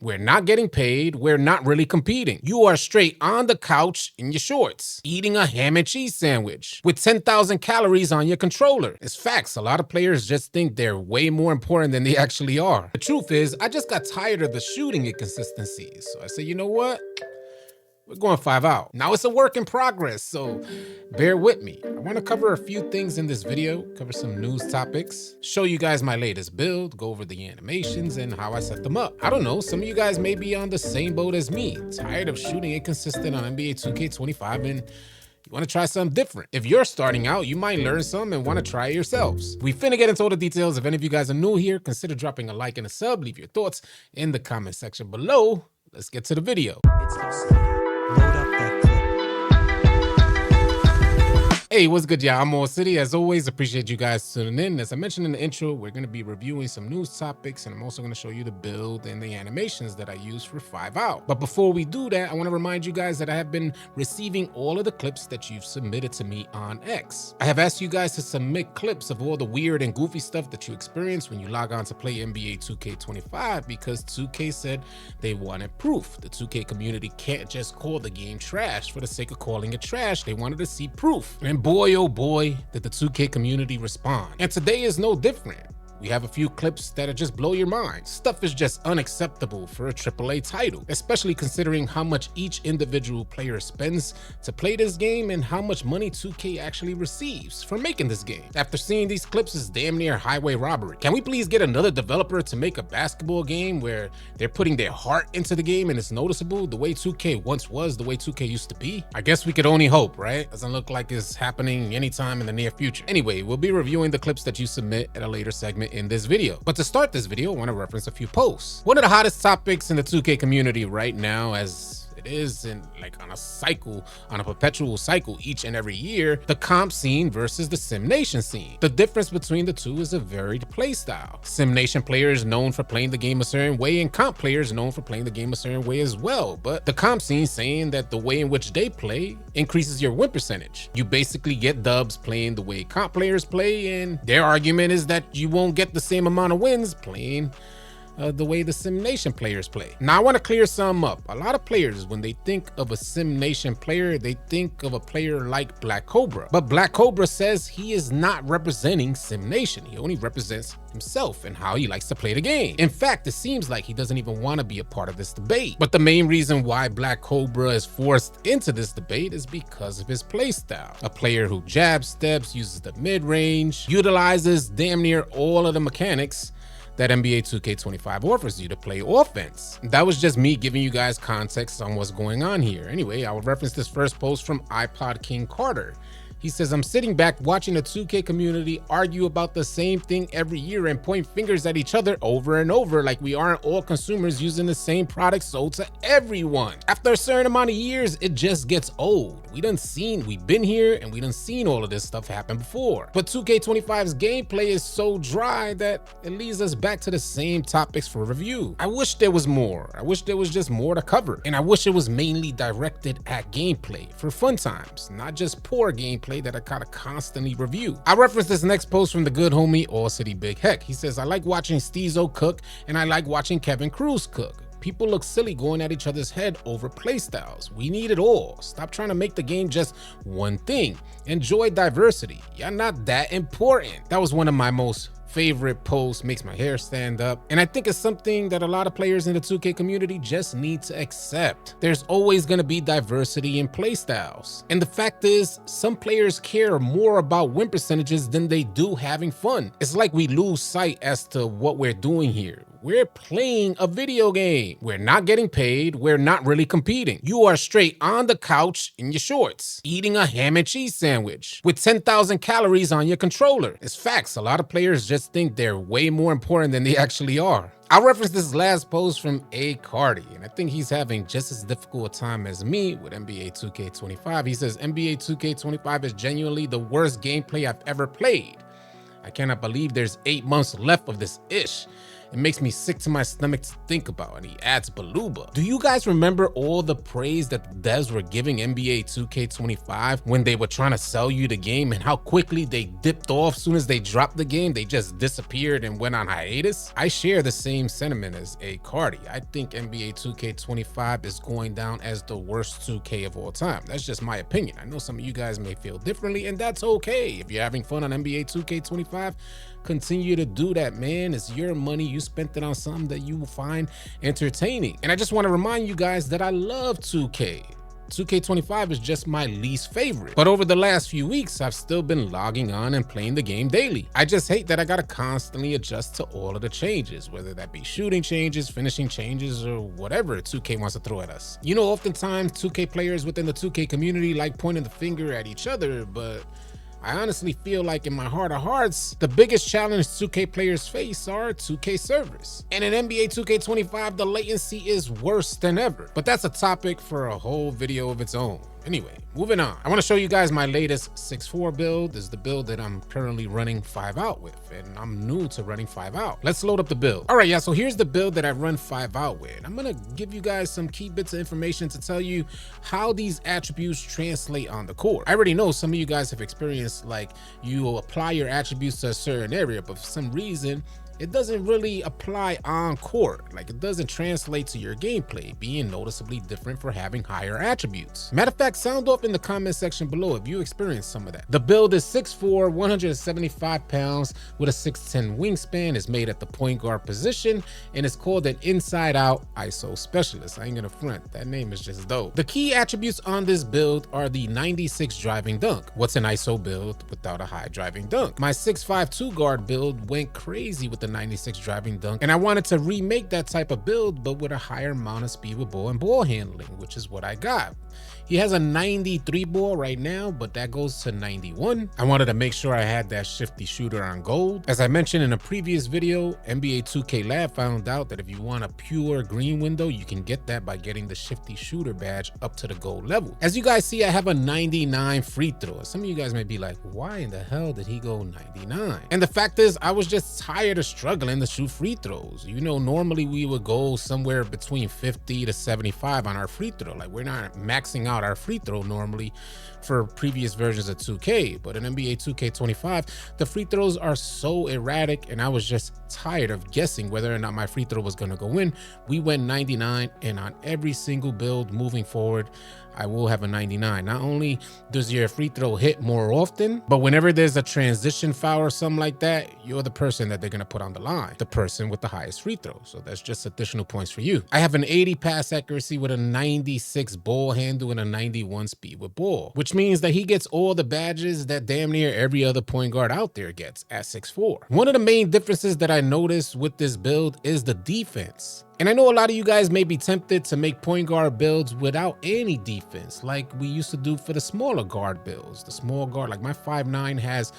We're not getting paid. We're not really competing. You are straight on the couch in your shorts, eating a ham and cheese sandwich with 10,000 calories on your controller. It's facts. A lot of players just think they're way more important than they actually are. The truth is, I just got tired of the shooting inconsistencies. So I said, you know what? We're going 5 out. Now it's a work in progress, so bear with me. I want to cover a few things in this video, cover some news topics, show you guys my latest build, go over the animations and how I set them up. I don't know, some of you guys may be on the same boat as me, tired of shooting inconsistent on NBA 2K25 and you want to try something different. If you're starting out, you might learn some and want to try it yourselves. We finna get into all the details. If any of you guys are new here, consider dropping a like and a sub. Leave your thoughts in the comment section below. Let's get to the video. It's AllCity. Load up that clip. Hey, what's good, y'all? I'm AllCity. As always, appreciate you guys tuning in. As I mentioned in the intro, we're going to be reviewing some news topics, and I'm also going to show you the build and the animations that I use for 5 out. But before we do that, I want to remind you guys that I have been receiving all of the clips that you've submitted to me on X. I have asked you guys to submit clips of all the weird and goofy stuff that you experience when you log on to play NBA 2K25 because 2K said they wanted proof. The 2K community can't just call the game trash for the sake of calling it trash. They wanted to see proof. And boy, oh boy, did the 2K community respond. And today is no different. We have a few clips that'll just blow your mind. Stuff is just unacceptable for a AAA title, especially considering how much each individual player spends to play this game and how much money 2K actually receives for making this game. After seeing these clips, it's damn near highway robbery. Can we please get another developer to make a basketball game where they're putting their heart into the game and it's noticeable the way 2K once was, the way 2K used to be? I guess we could only hope, right? Doesn't look like it's happening anytime in the near future. Anyway, we'll be reviewing the clips that you submit at a later segment in this video. But to start this video, I want to reference a few posts. One of the hottest topics in the 2K community right now, as it is in on a perpetual cycle each and every year, the comp scene versus the sim nation scene. The difference between the two is a varied playstyle. Sim nation players known for playing the game a certain way and comp players known for playing the game a certain way as well. But the comp scene saying that the way in which they play increases your win percentage. You basically get dubs playing the way comp players play, and their argument is that you won't get the same amount of wins playing the way the Sim Nation players play. Now, I want to clear some up. A lot of players, when they think of a Sim Nation player, they think of a player like Black Cobra. But Black Cobra says he is not representing Sim Nation. He only represents himself and how he likes to play the game. In fact, it seems like he doesn't even want to be a part of this debate. But the main reason why Black Cobra is forced into this debate is because of his playstyle. A player who jab steps, uses the mid-range, utilizes damn near all of the mechanics that NBA 2K25 offers you to play offense. That was just me giving you guys context on what's going on here. Anyway, I will reference this first post from iPod King Carter. He says, I'm sitting back watching the 2K community argue about the same thing every year and point fingers at each other over and over like we aren't all consumers using the same product sold to everyone. After a certain amount of years, it just gets old. We've been here and we done seen all of this stuff happen before. But 2K25's gameplay is so dry that it leads us back to the same topics for review. I wish there was more. I wish there was just more to cover. And I wish it was mainly directed at gameplay for fun times, not just poor gameplay that I gotta constantly review. I reference this next post from the good homie AllCity Big Heck. He says, I like watching Steezo cook and I like watching Kevin Cruz cook. People look silly going at each other's head over playstyles. We need it all. Stop trying to make the game just one thing. Enjoy diversity. You're not that important. That was one of my most favorite posts, makes my hair stand up. And I think it's something that a lot of players in the 2K community just need to accept. There's always gonna be diversity in playstyles. And the fact is, some players care more about win percentages than they do having fun. It's like we lose sight as to what we're doing here. We're playing a video game. We're not getting paid. We're not really competing. You are straight on the couch in your shorts, eating a ham and cheese sandwich with 10,000 calories on your controller. It's facts. A lot of players just think they're way more important than they actually are. I'll reference this last post from A. Cardi, and I think he's having just as difficult a time as me with NBA 2K25. He says, NBA 2K25 is genuinely the worst gameplay I've ever played. I cannot believe there's 8 months left of this ish. it makes me sick to my stomach to think about. And he adds Baluba. Do you guys remember all the praise that the devs were giving NBA 2K25 when they were trying to sell you the game, and how quickly they dipped off? Soon as they dropped the game, they just disappeared and went on hiatus? I share the same sentiment as A. Cardi. I think NBA 2K25 is going down as the worst 2K of all time. That's just my opinion. I know some of you guys may feel differently, and that's okay. If you're having fun on NBA 2K25, continue to do that, man. It's your money. You spent it on something that you will find entertaining. And I just want to remind you guys that I love 2K. 2K25 is just my least favorite. But over the last few weeks, I've still been logging on and playing the game daily. I just hate that I gotta constantly adjust to all of the changes, whether that be shooting changes, finishing changes, or whatever 2K wants to throw at us. You know, oftentimes 2K players within the 2K community like pointing the finger at each other, but I honestly feel like in my heart of hearts, the biggest challenge 2K players face are 2K servers. And in NBA 2K25, the latency is worse than ever. But that's a topic for a whole video of its own. Anyway, moving on. I want to show you guys my latest 6.4 build. This is the build that I'm currently running 5 out with, and I'm new to running 5 out. Let's load up the build. All right, yeah, so here's the build that I run 5 out with. I'm going to give you guys some key bits of information to tell you how these attributes translate on the court. I already know some of you guys have experienced, like, you apply your attributes to a certain area, but for some reason, it doesn't really apply on court. Like, it doesn't translate to your gameplay, being noticeably different for having higher attributes. Matter of fact, sound off in the comment section below if you experienced some of that. The build is 6'4", 175 pounds with a 6'10" wingspan. Is made at the point guard position and is called an inside out ISO specialist. I ain't gonna front, that name is just dope. The key attributes on this build are the 96 driving dunk. What's an ISO build without a high driving dunk? My 6'5" 2 guard build went crazy with the 96 driving dunk, and I wanted to remake that type of build but with a higher amount of speed with ball and ball handling, which is what I got. He has a 93 ball right now, but that goes to 91. I wanted to make sure I had that shifty shooter on gold. As I mentioned in a previous video, NBA 2K Lab found out that if you want a pure green window, you can get that by getting the shifty shooter badge up to the gold level. As you guys see, I have a 99 free throw. Some of you guys may be like, why in the hell did he go 99? And the fact is, I was just tired of struggling to shoot free throws. You know, normally we would go somewhere between 50 to 75 on our free throw. Like, we're not maxing out our free throw normally for previous versions of 2K, but in NBA 2K25, the free throws are so erratic, and I was just tired of guessing whether or not my free throw was going to go in. We went 99, and on every single build moving forward, I will have a 99. Not only does your free throw hit more often, but whenever there's a transition foul or something like that, you're the person that they're going to put on the line, the person with the highest free throw. So that's just additional points for you. I have an 80 pass accuracy with a 96 ball handle and a 91 speed with ball, which means that he gets all the badges that damn near every other point guard out there gets at 6'4". One of the main differences that I noticed with this build is the defense. And I know a lot of you guys may be tempted to make point guard builds without any defense, like we used to do for the smaller guard builds. The small guard, like my 5'9" has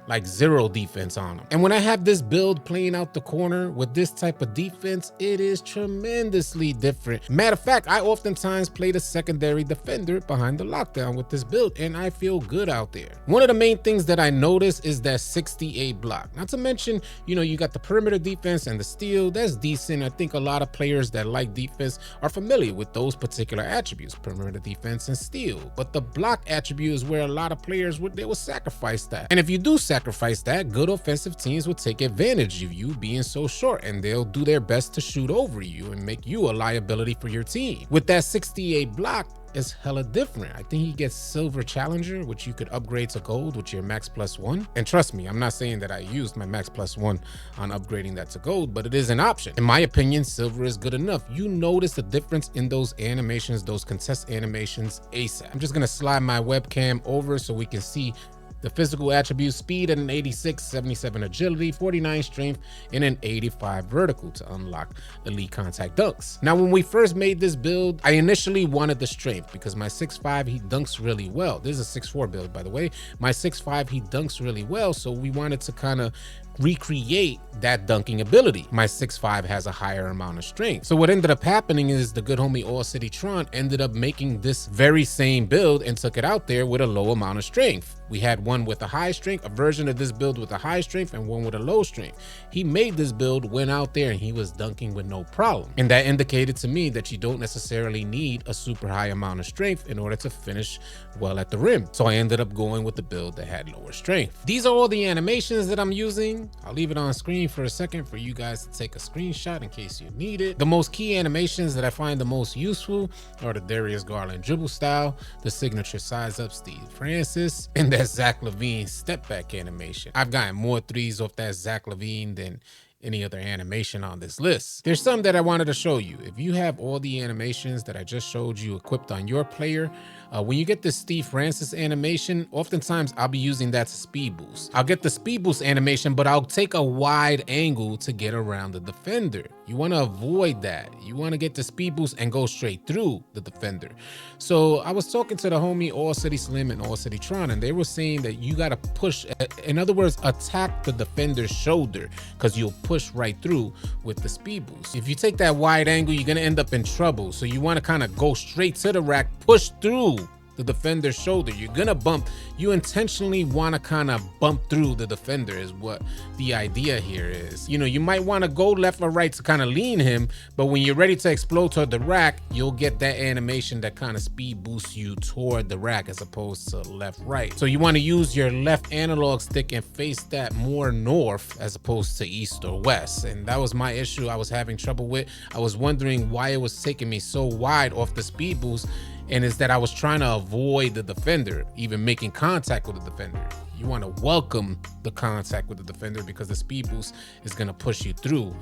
like 0 defense on them. And when I have this build playing out the corner with this type of defense, it is tremendously different. Matter of fact, I oftentimes play the secondary defender behind the lockdown with this build, and I feel good out there. One of the main things that I notice is that 68 block. Not to mention, you know, you got the perimeter defense and the steal. That's decent. I think a lot of players that like defense are familiar with those particular attributes, perimeter defense and steal. But the block attribute is where a lot of players would sacrifice that. And if you do sacrifice that, good offensive teams will take advantage of you being so short, and they'll do their best to shoot over you and make you a liability for your team. With that 68 block, is hella different. I think he gets silver challenger, which you could upgrade to gold with your max +1. And trust me, I'm not saying that I used my max +1 on upgrading that to gold, but it is an option. In my opinion, silver is good enough. You notice the difference in those animations, those contest animations ASAP. I'm just gonna slide my webcam over so we can see the physical attributes: speed at an 86, 77 agility, 49 strength, and an 85 vertical to unlock elite contact dunks. Now, when we first made this build, I initially wanted the strength because my 6'5", he dunks really well. This is a 6'4" build, by the way. My 6'5", he dunks really well, so we wanted to kind of recreate that dunking ability. My 6'5" has a higher amount of strength. So what ended up happening is the good homie AllCity Tron ended up making this very same build and took it out there with a low amount of strength. We had one with a high strength, a version of this build with a high strength, and one with a low strength. He made this build, went out there, and he was dunking with no problem. And that indicated to me that you don't necessarily need a super high amount of strength in order to finish well at the rim. So I ended up going with the build that had lower strength. These are all the animations that I'm using. I'll leave it on screen for a second for you guys to take a screenshot in case you need it. The most key animations that I find the most useful are the Darius Garland dribble style, the signature size up Steve Francis, and that Zach LaVine step back animation. I've gotten more threes off that Zach LaVine than any other animation on this list. There's some that I wanted to show you. If you have all the animations that I just showed you equipped on your player, when you get the Steve Francis animation, oftentimes I'll be using that to speed boost. I'll get the speed boost animation, but I'll take a wide angle to get around the defender. You want to avoid that. You want to get the speed boost and go straight through the defender. So I was talking to the homie AllCity Slim and AllCity Tron, and they were saying that you got to push, in other words, attack the defender's shoulder, because you'll push right through with the speed boost. If you take that wide angle, you're going to end up in trouble. So you want to kind of go straight to the rack, push through the defender's shoulder. You're gonna bump. You intentionally want to kind of bump through the defender is what the idea here is. You know, you might want to go left or right to kind of lean him, but when you're ready to explode toward the rack, you'll get that animation that kind of speed boosts you toward the rack as opposed to left, right. So you want to use your left analog stick and face that more north as opposed to east or west. And that was my issue I was having trouble with. I was wondering why it was taking me so wide off the speed boost, and it's that I was trying to avoid the defender even making contact with the defender. You want to welcome the contact with the defender because the speed boost is going to push you through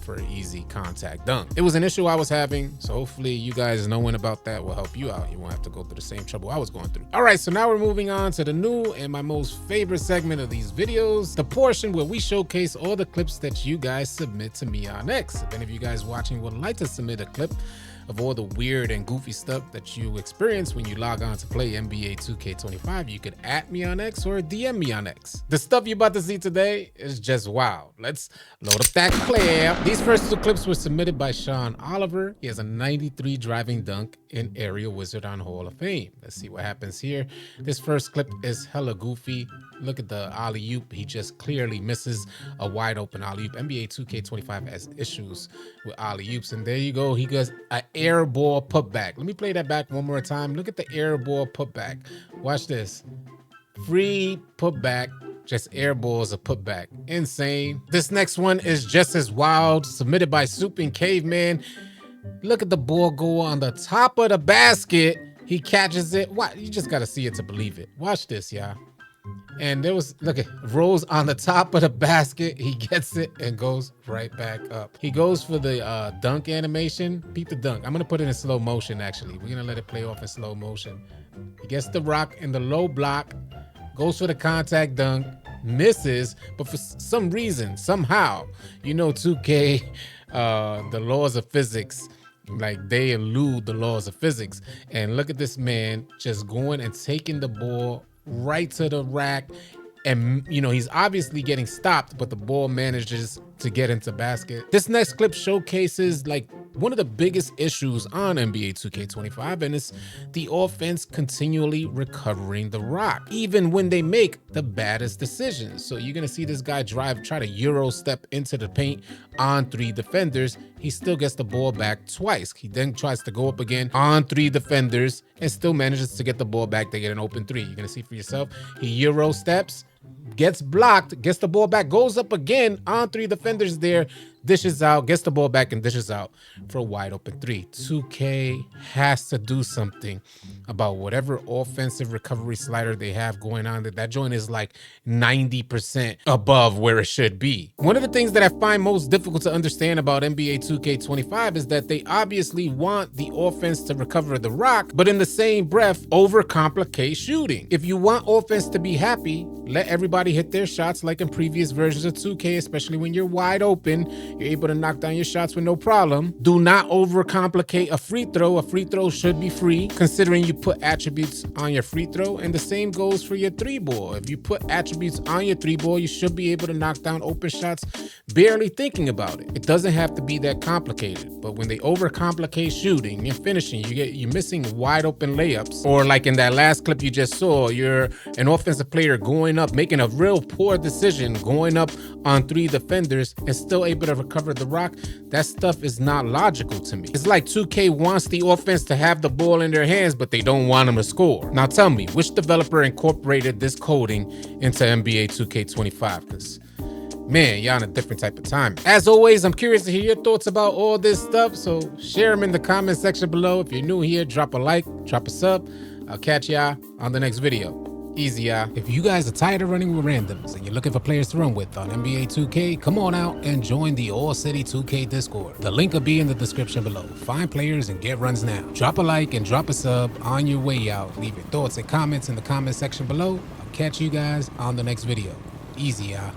for an easy contact dunk. It was an issue I was having, so hopefully you guys knowing about that will help you out. You won't have to go through the same trouble I was going through. All right, so now we're moving on to the new and my most favorite segment of these videos, the portion where we showcase all the clips that you guys submit to me on X. If any of you guys watching would like to submit a clip of all the weird and goofy stuff that you experience when you log on to play NBA 2K25, you could @ me on X or DM me on X. The stuff you're about to see today is just wild. Let's load up that clip. These first two clips were submitted by Sean Oliver. He has a 93 driving dunk in Area Wizard on Hall of Fame. Let's see what happens here. This first clip is hella goofy. Look at the alley-oop. He just clearly misses a wide open alley-oop. NBA 2K25 has issues with alley-oops. And there you go. He goes an air ball putback. Let me play that back one more time. Look at the air ball putback. Watch this. Free putback. Just air balls a putback. Insane. This next one is just as wild. Submitted by Soup and Caveman. Look at the ball go on the top of the basket. He catches it. What? You just got to see it to believe it. Watch this, y'all. And there was, look at, rolls on the top of the basket. He gets it and goes right back up. He goes for the dunk animation. Peep the dunk. I'm going to put it in slow motion, actually. We're going to let it play off in slow motion. He gets the rock in the low block, goes for the contact dunk, misses, but for some reason, somehow, you know, 2K, the laws of physics, like they elude the laws of physics. And look at this man just going and taking the ball right to the rack, and you know he's obviously getting stopped, but the ball manages to get into basket. This next clip showcases like one of the biggest issues on NBA 2K25, and it's the offense continually recovering the rock, even when they make the baddest decisions. So you're gonna see this guy try to Euro step into the paint on 3 defenders. He still gets the ball back twice. He then tries to go up again on 3 defenders and still manages to get the ball back. They get an open 3. You're gonna see for yourself. He Euro steps, gets blocked, gets the ball back, goes up again on 3 defenders there, dishes out, gets the ball back and dishes out for a wide open 3. 2K has to do something about whatever offensive recovery slider they have going on. That joint is like 90% above where it should be. One of the things that I find most difficult to understand about NBA 2K25 is that they obviously want the offense to recover the rock, but in the same breath, overcomplicate shooting. If you want offense to be happy, let everybody hit their shots like in previous versions of 2K, especially when you're wide open. You're able to knock down your shots with no problem. Do not overcomplicate a free throw. A free throw should be free, considering you put attributes on your free throw. And the same goes for your three ball. If you put attributes on your three ball, you should be able to knock down open shots barely thinking about it. It doesn't have to be that complicated. But when they overcomplicate shooting and finishing, you're missing wide open layups. Or like in that last clip you just saw, you're an offensive player going up, making a real poor decision, going up on three defenders and still able to recover the rock. That stuff is not logical to me. It's like 2K wants the offense to have the ball in their hands, but they don't want them to score. Now tell me, which developer incorporated this coding into NBA 2K25? Because man, y'all on a different type of time. As always, I'm curious to hear your thoughts about all this stuff, so share them in the comment section below. If you're new here, drop a like, drop a sub. I'll catch y'all on the next video. Easy, y'all. If you guys are tired of running with randoms and you're looking for players to run with on NBA 2K, come on out and join the AllCity 2K Discord. The link will be in the description below. Find players and get runs now. Drop a like and drop a sub on your way out. Leave your thoughts and comments in the comment section below. I'll catch you guys on the next video. Easy, y'all.